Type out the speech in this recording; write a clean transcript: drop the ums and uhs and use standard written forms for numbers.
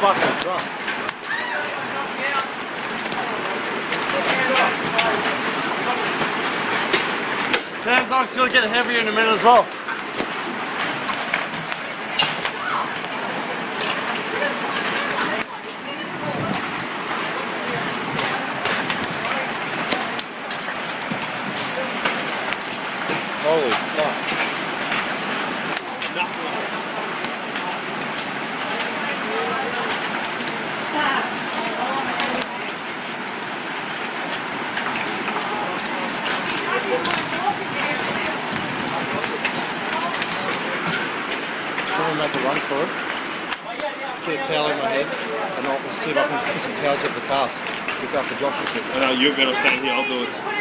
fucking drunk. Samsung's gonna get heavier in a minute as well. Holy fuck. Make a run for it. Get a towel in my head, and I'll see if I can put some towels over the cars. Look after Josh and shit. You better stand here, I'll do it.